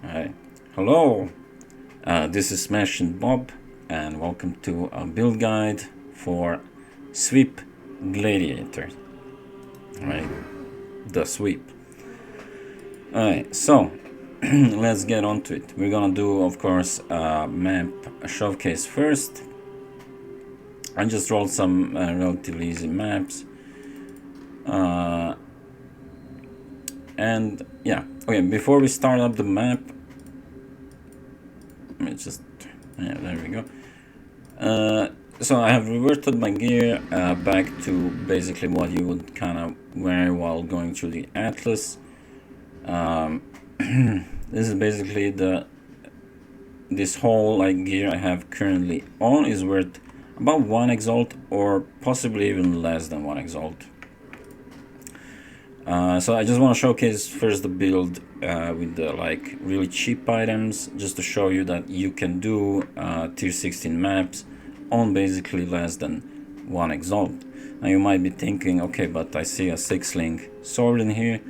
Hi. Hello, this is Smashinbob and welcome to a build guide for Sweep Gladiator. Right, the sweep. Alright, so let's get on to it. We're gonna do, of course, a map showcase first. I just rolled some relatively easy maps. And yeah, okay, before we start up the map, let me just, yeah, there we go. So I have reverted my gear back to basically what you would kind of wear while going through the Atlas. This is basically this whole gear I have currently on is worth about 1 exalt or possibly even less than 1 exalt. So I just want to showcase first the build with the really cheap items, just to show you that you can do tier 16 maps on basically less than 1 exalt. Now you might be thinking, okay, but I see a 6-link sword in here,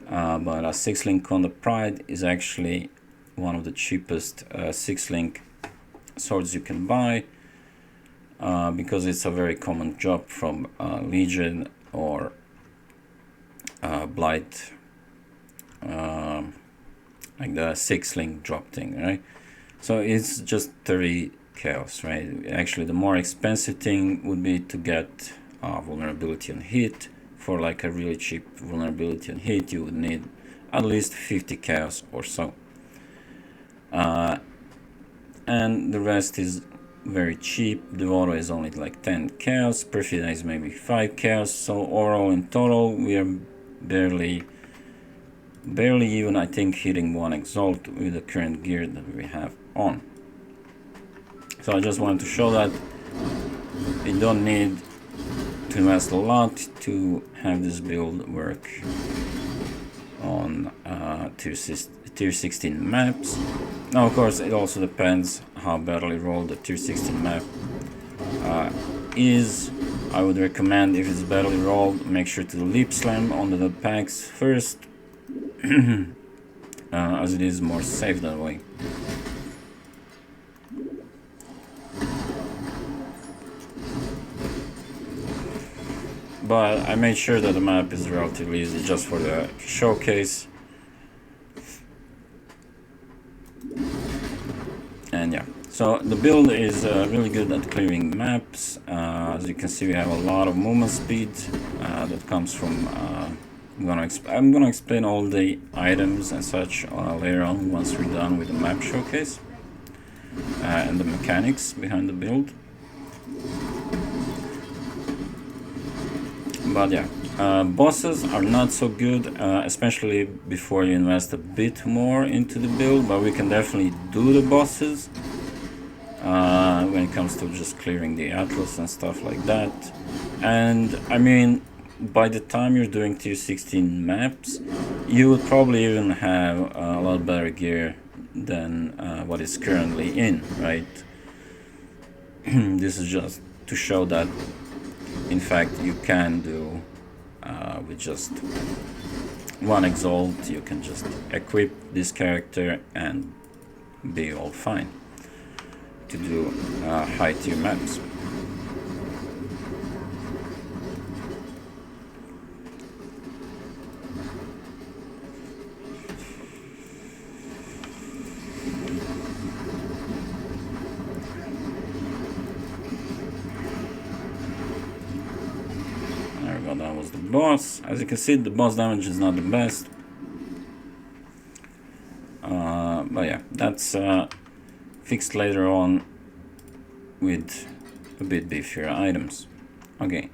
but a 6-link on the Pride is actually one of the cheapest 6-link swords you can buy, because it's a very common drop from Legion or Blight, like the 6-link drop thing, right? So it's just 30 chaos, right? Actually, the more expensive thing would be to get vulnerability on hit. For a really cheap vulnerability on hit, you would need at least 50 chaos or so. And the rest is very cheap. The auto is only 10 chaos, Perfida is maybe 5 chaos, so overall in total we are barely even, I think, hitting 1 exalt with the current gear that we have on. So I just wanted to show that you don't need to invest a lot to have this build work on tier 16 maps. Now of course it also depends how badly rolled the tier 16 map is. I would recommend, if it's badly rolled, make sure to lip slam on the packs first, as it is more safe that way. But I made sure that the map is relatively easy just for the showcase. And yeah, so the build is really good at clearing maps. As you can see, we have a lot of movement speed that comes from I'm gonna explain all the items and such later on once we're done with the map showcase and the mechanics behind the build. But yeah, bosses are not so good, especially before you invest a bit more into the build, but we can definitely do the bosses when it comes to just clearing the Atlas and stuff like that. And I mean, by the time you're doing tier 16 maps, you would probably even have a lot better gear than what is currently in, right? This is just to show that in fact you can do with just 1 exalt, you can just equip this character and be all fine to do high tier maps. That was the boss. As you can see, the boss damage is not the best. But yeah, that's fixed later on with a bit beefier items. Okay.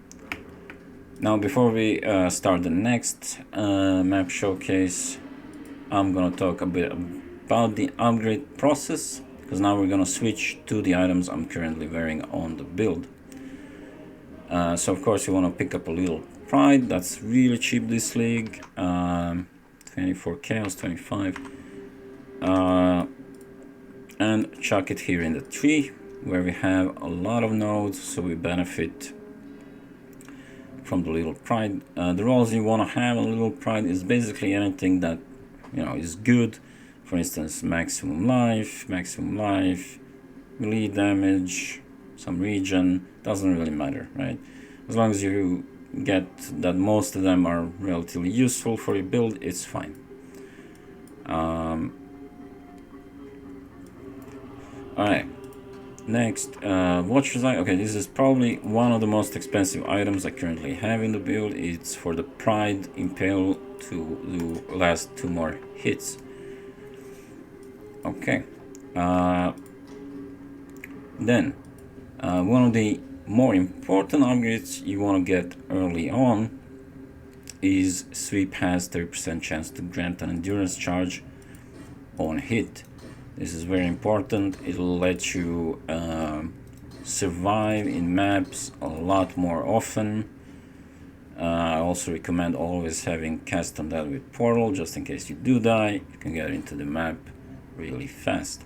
Now before we start the next map showcase, I'm gonna talk a bit about the upgrade process, because now we're gonna switch to the items I'm currently wearing on the build. So of course you want to pick up a little Pride. That's really cheap this league, 24 chaos, 25, and chuck it here in the tree where we have a lot of nodes, so we benefit from the little Pride. The roles you want to have a little Pride is basically anything that is good For instance, maximum life, melee damage, some regen, doesn't really matter, right? As long as you get that most of them are relatively useful for your build, it's fine. Alright, next, Watcher's Eye. Okay, this is probably one of the most expensive items I currently have in the build. It's for the Pride Impale to do last 2 more hits. Okay. Then, one of the more important upgrades you want to get early on is Sweep has 30% chance to grant an endurance charge on hit. This is very important. It'll let you survive in maps a lot more often. I also recommend always having cast on that with Portal, just in case you do die, you can get into the map really fast.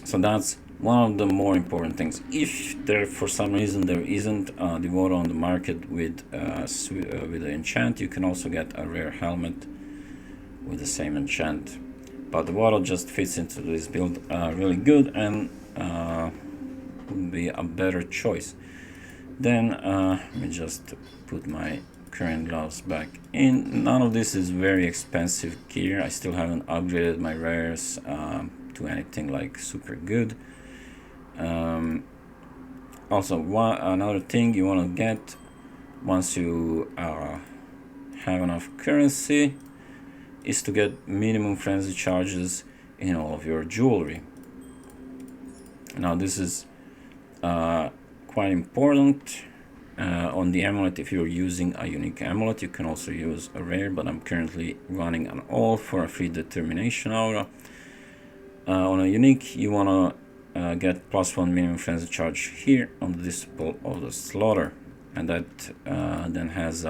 So that's one of the more important things. If there, for some reason, there isn't the water on the market with the enchant, you can also get a rare helmet with the same enchant. But the water just fits into this build really good and would be a better choice. Then let me just put my current gloves back in. None of this is very expensive gear. I still haven't upgraded my rares to anything like super good. Also, another thing you want to get once you have enough currency is to get minimum frenzy charges in all of your jewelry. Now this is quite important. On the amulet, if you're using a unique amulet, you can also use a rare, but I'm currently running an all for a free determination aura. On a unique, you want to get +1 minimum frenzy charge here on the disciple of the slaughter, and that then has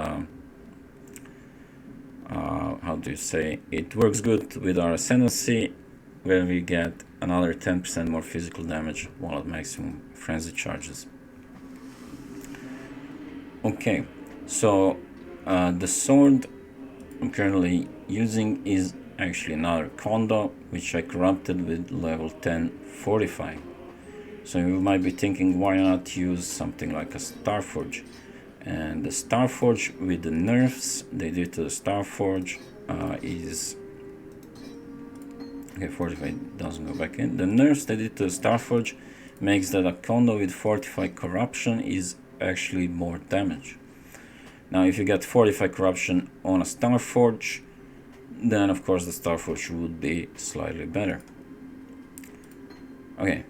how do you say, it works good with our ascendancy, where we get another 10% more physical damage while at maximum frenzy charges. Okay, so the sword I'm currently using is actually another Kondo, which I corrupted with level 10 Fortify. So you might be thinking, why not use something like a Starforge? And the Starforge, with the nerfs they did to the Starforge, is... Okay, Fortify doesn't go back in. The nerfs they did to the Starforge makes that a Kondo with Fortify Corruption is actually more damage. Now, if you get Fortify Corruption on a Starforge, then of course the Starforge would be slightly better. Okay.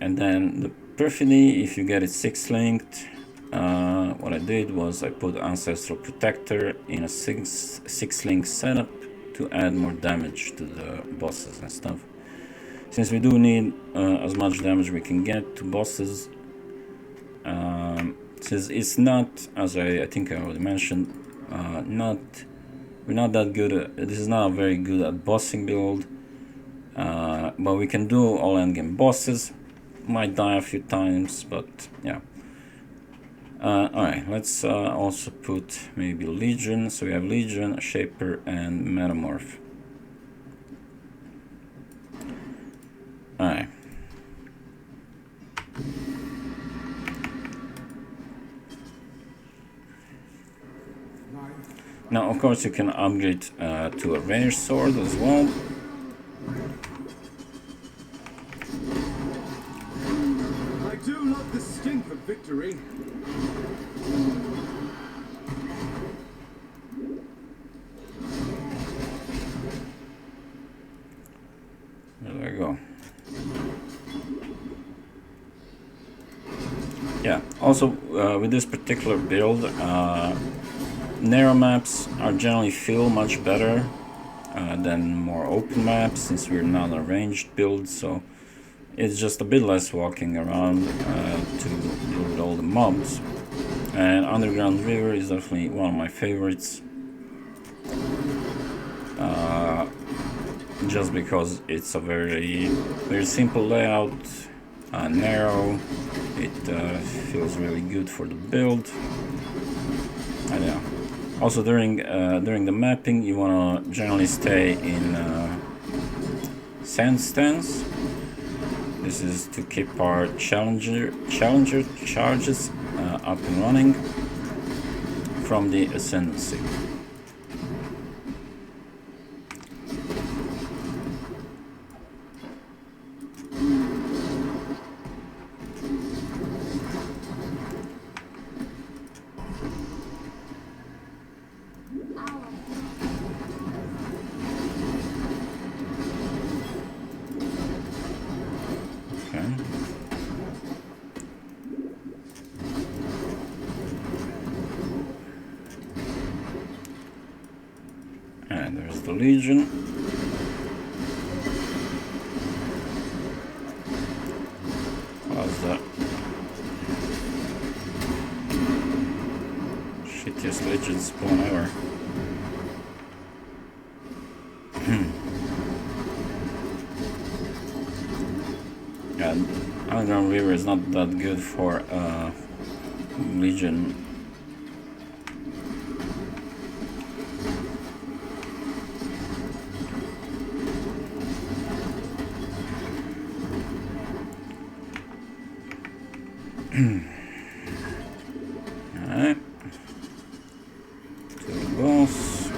And then the Perfidy, if you get it 6 linked, what I did was I put Ancestral Protector in a 6 link setup to add more damage to the bosses and stuff. Since we do need as much damage we can get to bosses, since it's not, as I think I already mentioned, we're not that good at, this is not a very good at bossing build, but we can do all endgame bosses. Might die a few times, but yeah. Alright, let's also put maybe Legion. So we have Legion, Shaper, and Metamorph. Alright. Now, of course, you can upgrade to a rare sword as well. I do love the stink of victory. There we go. Yeah, also with this particular build, narrow maps are generally feel much better than more open maps, since we're not a ranged build, so it's just a bit less walking around to deal with all the mobs. And Underground River is definitely one of my favorites, just because it's a very simple layout, narrow. It feels really good for the build. I don't know. Also during the mapping, you want to generally stay in sand stance. This is to keep our challenger charges up and running from the ascendancy. And there's the Legion. How's that? Shittiest Legion spawn ever. And Underground River is not that good for Legion. Alright. To the boss.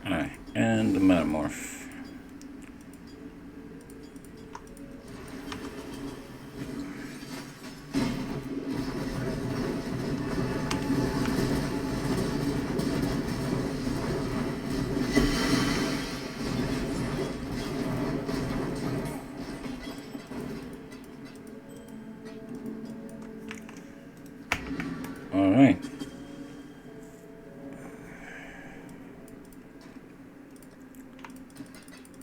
Alright, and the Metamorph. Alright.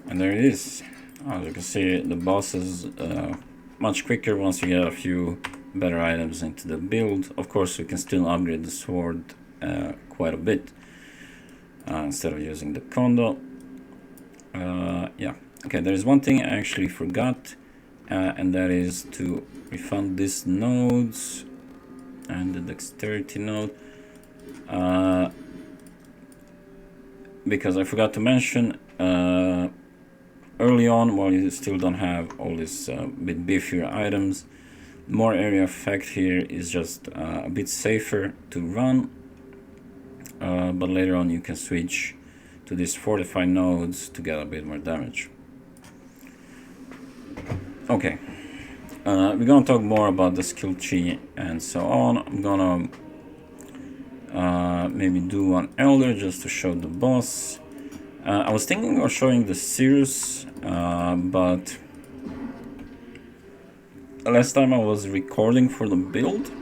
And there it is. As you can see, the boss is much quicker once you get a few better items into the build. Of course, you can still upgrade the sword quite a bit instead of using the Kondo. Yeah. Okay, there's one thing I actually forgot, and that is to refund these nodes and the dexterity node. Because I forgot to mention early on, while you still don't have all these bit beefier items, more area effect here is just a bit safer to run, but later on you can switch to these fortified nodes to get a bit more damage. Okay, we're gonna talk more about the skill tree and so on. I'm gonna maybe do one elder just to show the boss. I was thinking of showing the Sirius, but last time I was recording for the build.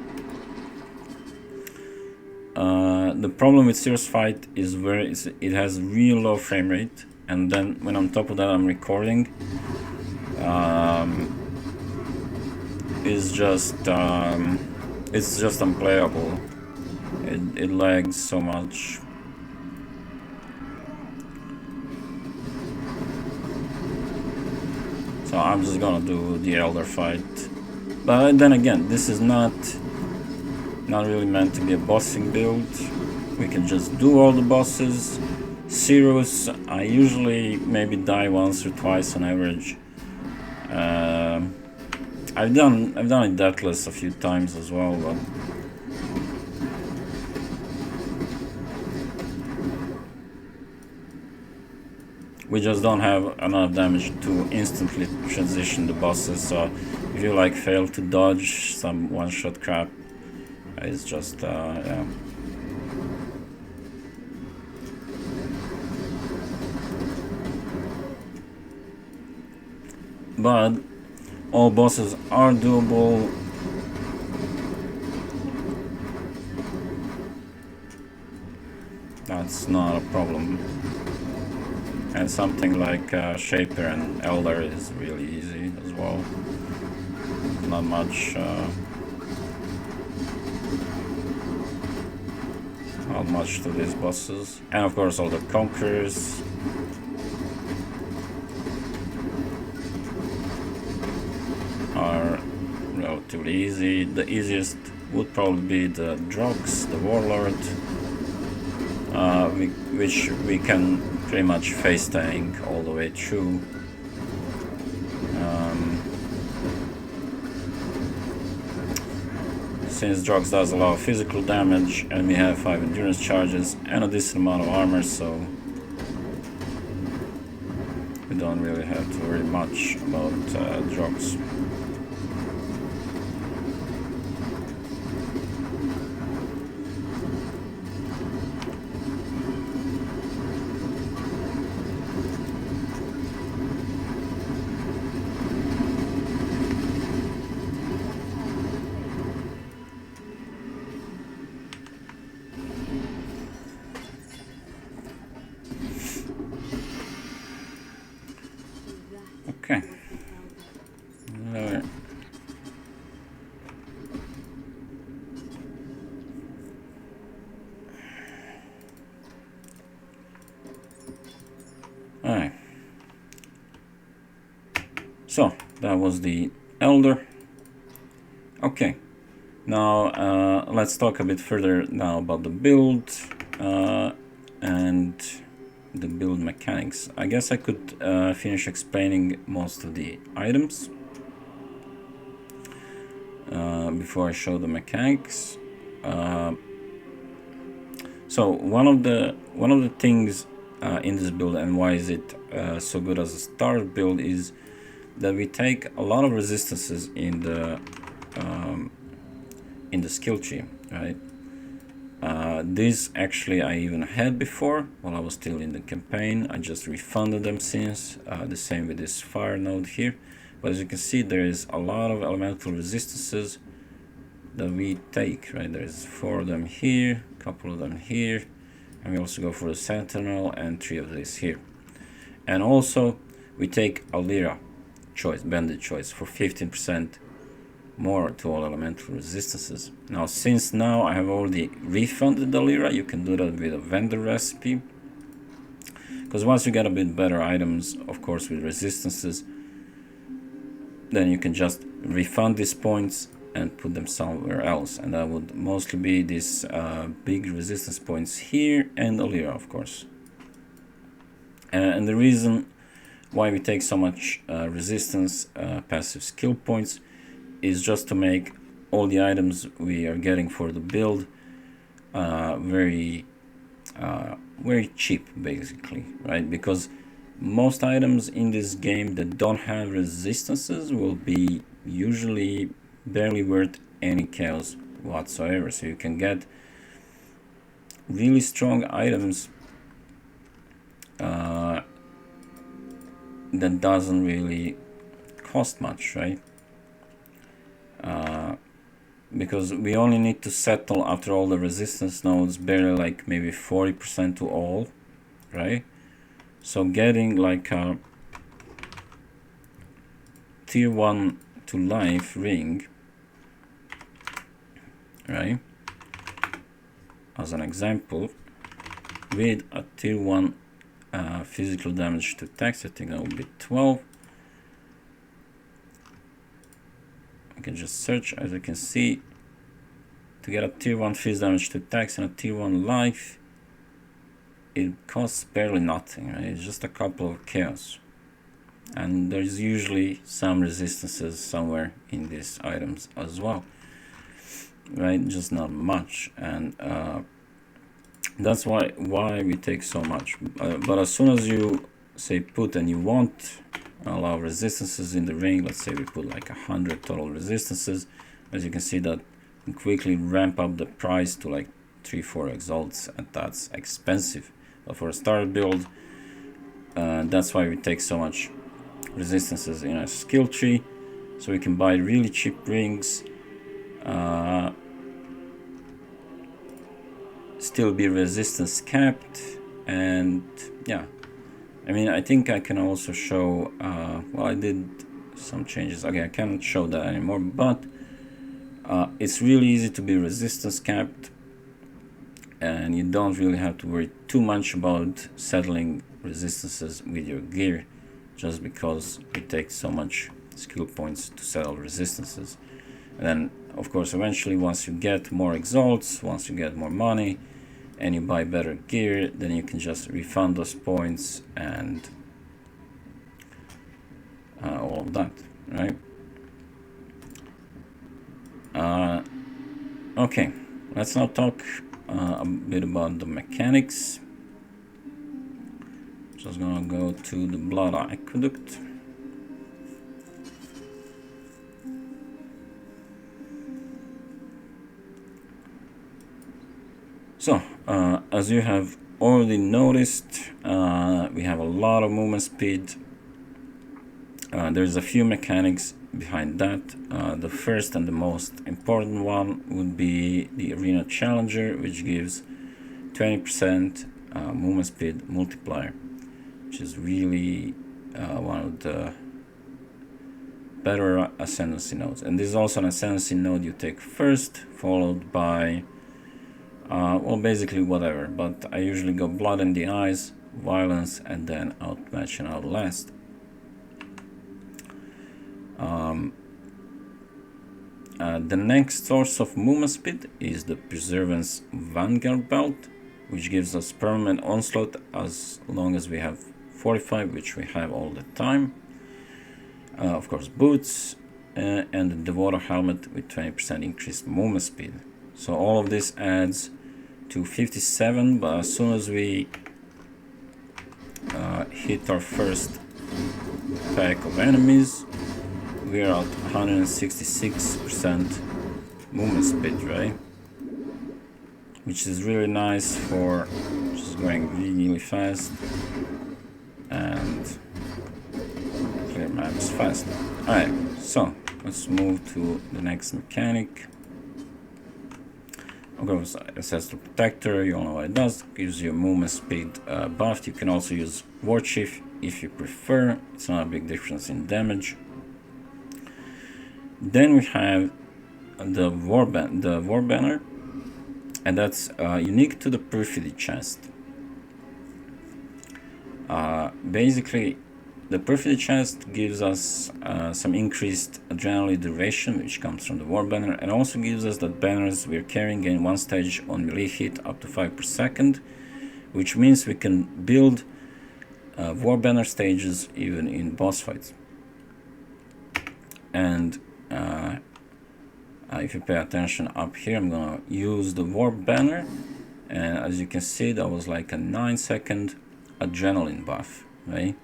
The problem with Sirius fight is where it has real low frame rate, and then when on top of that I'm recording, it's just unplayable. It lags so much. So I'm just gonna do the elder fight. But then again, this is not really meant to be a bossing build. We can just do all the bosses. Sirius, I usually maybe die once or twice on average. I've done it deathless a few times as well, but we just don't have enough damage to instantly transition the bosses. So if you like fail to dodge some one-shot crap, it's just yeah. But all bosses are doable. That's not a problem. And something like Shaper and Elder is really easy as well. Not much to these bosses. And of course all the Conquerors. Are relatively easy. The easiest would probably be the Drogs, the Warlord, which we can pretty much face tank all the way through. Since Drogs does a lot of physical damage and we have 5 endurance charges and a decent amount of armor, so we don't really have to worry much about Drogs. Okay. Alright. So, that was the Elder. Okay. Now, let's talk a bit further now about the build and the build mechanics. I guess I could finish explaining most of the items before I show the mechanics. So one of the things in this build, and why is it so good as a start build, is that we take a lot of resistances in the skill tree, right? These actually I even had before while I was still in the campaign. I just refunded them since. The same with this fire node here. But as you can see, there is a lot of elemental resistances that we take, right? There's 4 of them here, a couple of them here, and we also go for the Sentinel and 3 of these here. And also we take a Lyra choice, bandit choice, for 15% more to all elemental resistances. Now, since now I have already refunded the Lyra, you can do that with a vendor recipe. Because once you get a bit better items, of course with resistances, then you can just refund these points and put them somewhere else. And that would mostly be these big resistance points here and the Lyra, of course. And the reason why we take so much resistance passive skill points is just to make all the items we are getting for the build very cheap, basically, right? Because most items in this game that don't have resistances will be usually barely worth any chaos whatsoever. So you can get really strong items that doesn't really cost much, right? Because we only need to settle after all the resistance nodes barely like maybe 40% to all, right? So getting like a tier 1 to life ring, right, as an example, with a tier 1 physical damage to attacks, I think that would be 12. I can just search. As you can see, to get a tier 1 phys damage to attacks and a tier 1 life, it costs barely nothing, right? It's just a couple of chaos. And there's usually some resistances somewhere in these items as well, right? Just not much. And that's why we take so much. But as soon as you say put and you want a lot of resistances in the ring, let's say we put like 100 total resistances, as you can see that can quickly ramp up the price to like 3-4 exalts, and that's expensive. But for a starter build, that's why we take so much resistances in our skill tree, so we can buy really cheap rings, still be resistance capped, and yeah, I mean, I think I can also show, well, I did some changes. Okay, I cannot show that anymore, but it's really easy to be resistance capped, and you don't really have to worry too much about settling resistances with your gear, just because it takes so much skill points to settle resistances. And then, of course, eventually, once you get more exalts, once you get more money, and you buy better gear, then you can just refund those points and all of that, right? Okay, let's now talk a bit about the mechanics. Just gonna go to the Blood Aqueduct. So, as you have already noticed, we have a lot of movement speed. There's a few mechanics behind that. The first and the most important one would be the Arena Challenger, which gives 20% movement speed multiplier, which is really one of the better ascendancy nodes. And this is also an ascendancy node you take first, followed by well, basically whatever, but I usually go Blood in the Eyes, Violence, and then Outmatch and Outlast. The next source of movement speed is the Preservance Vanguard Belt, which gives us permanent onslaught as long as we have 45, which we have all the time. Of course, boots, and the Devoto helmet with 20% increased movement speed. So all of this adds to 57, but as soon as we hit our first pack of enemies, we are at 166% movement speed, right? Which is really nice for just going really fast and clear maps fast. Alright, so let's move to the next mechanic. Of course, Ancestral Protector, you all know what it does. Gives you a movement speed buff. You can also use War Chief if you prefer. It's not a big difference in damage. Then we have the War Banner, and that's unique to the Perfidy chest. Basically, the Perfidy chest gives us some increased adrenaline duration, which comes from the War Banner, and also gives us that banners we're carrying gain 1 stage on melee hit up to 5 per second, which means we can build War Banner stages even in boss fights. And if you pay attention up here, I'm gonna use the War Banner, and as you can see, that was like a 9-second adrenaline buff, right?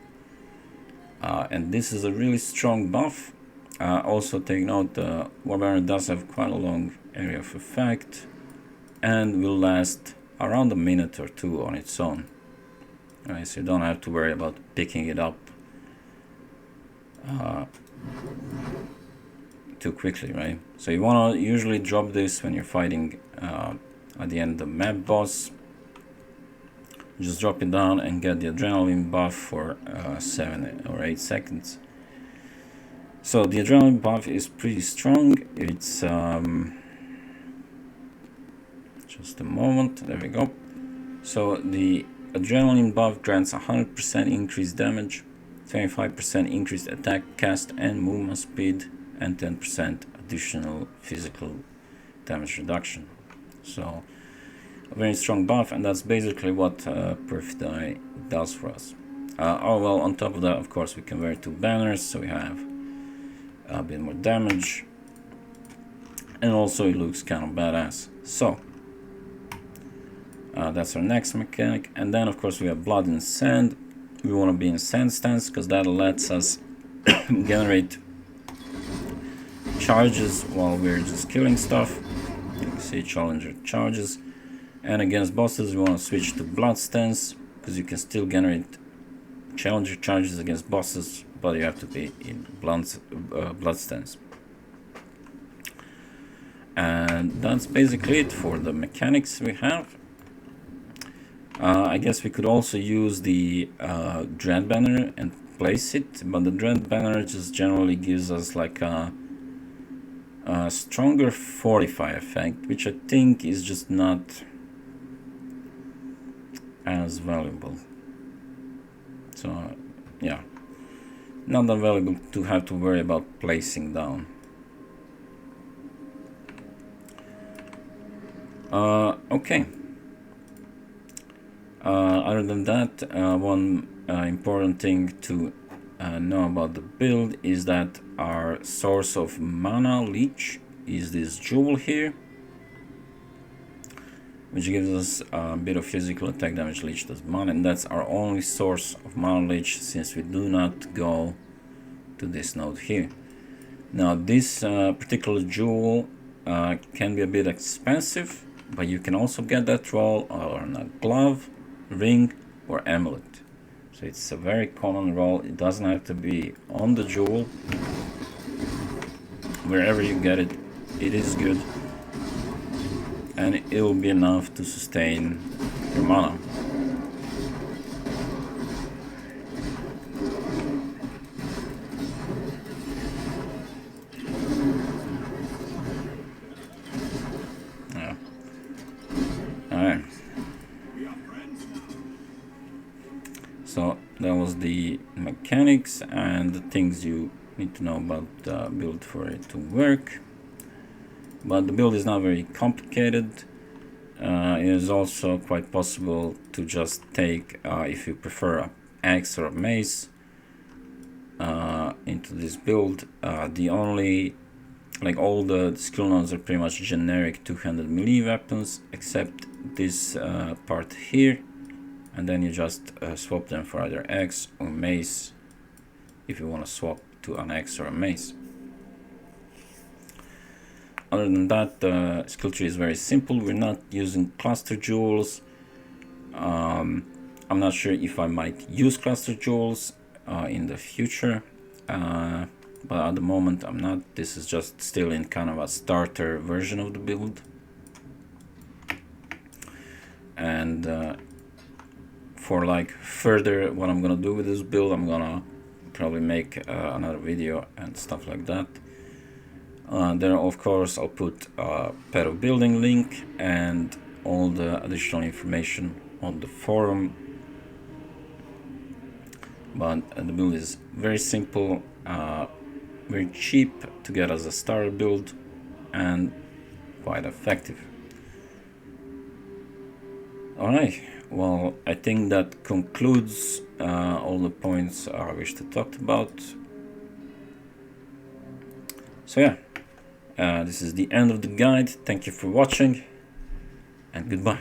And this is a really strong buff. Also take note, the War Banner does have quite a long area of effect and will last around a minute or two on its own. Right, so you don't have to worry about picking it up too quickly, right? So you want to usually drop this when you're fighting at the end of the map boss. Just drop it down and get the adrenaline buff for 7 or 8 seconds. So the adrenaline buff is pretty strong. It's just a moment, there we go. So the adrenaline buff grants 100% increased damage, 25% increased attack, cast and movement speed, and 10% additional physical damage reduction. So a very strong buff, and that's basically what Perfidy does for us. Oh well, on top of that, of course, we can wear 2 banners, so we have a bit more damage, and also it looks kind of badass. So that's our next mechanic. And then of course we have Blood and Sand. We want to be in sand stance because that lets us generate charges while we're just killing stuff. You can see Challenger charges. And against bosses we want to switch to Blood stance because you can still generate Challenger charges against bosses, but you have to be in Blood stance. And that's basically it for the mechanics we have. I guess we could also use the dread banner and place it, but the dread banner just generally gives us like a stronger fortify effect, which I think is just not as valuable. So yeah, not that valuable to have to worry about placing down. Okay. Other than that, one important thing to know about the build is that our source of mana leech is this jewel here, which gives us a bit of physical attack damage leech does mana, and that's our only source of mana leech since we do not go to this node here. Now this particular jewel can be a bit expensive, but you can also get that roll on a glove, ring, or amulet. So it's a very common roll. It doesn't have to be on the jewel. Wherever you get it, it is good, and it will be enough to sustain your mana. Yeah. Alright. So that was the mechanics and the things you need to know about the build for it to work. But the build is not very complicated. It is also quite possible to just take, if you prefer, an axe or a mace into this build. The only, like all the skill nodes are pretty much generic two-handed melee weapons, except this part here. And then you just swap them for either axe or mace if you want to swap to an axe or a mace. Other than that, the skill tree is very simple. We're not using cluster jewels. I'm not sure if I might use cluster jewels in the future, but at the moment I'm not. This is just still in kind of a starter version of the build. And for like further what I'm gonna do with this build, I'm gonna probably make another video and stuff like that. Then of course I'll put a pair of building link and all the additional information on the forum. But the build is very simple, very cheap to get as a starter build, and quite effective. Alright, well, I think that concludes all the points I wish to talk about. So yeah, this is the end of the guide. Thank you for watching, and goodbye.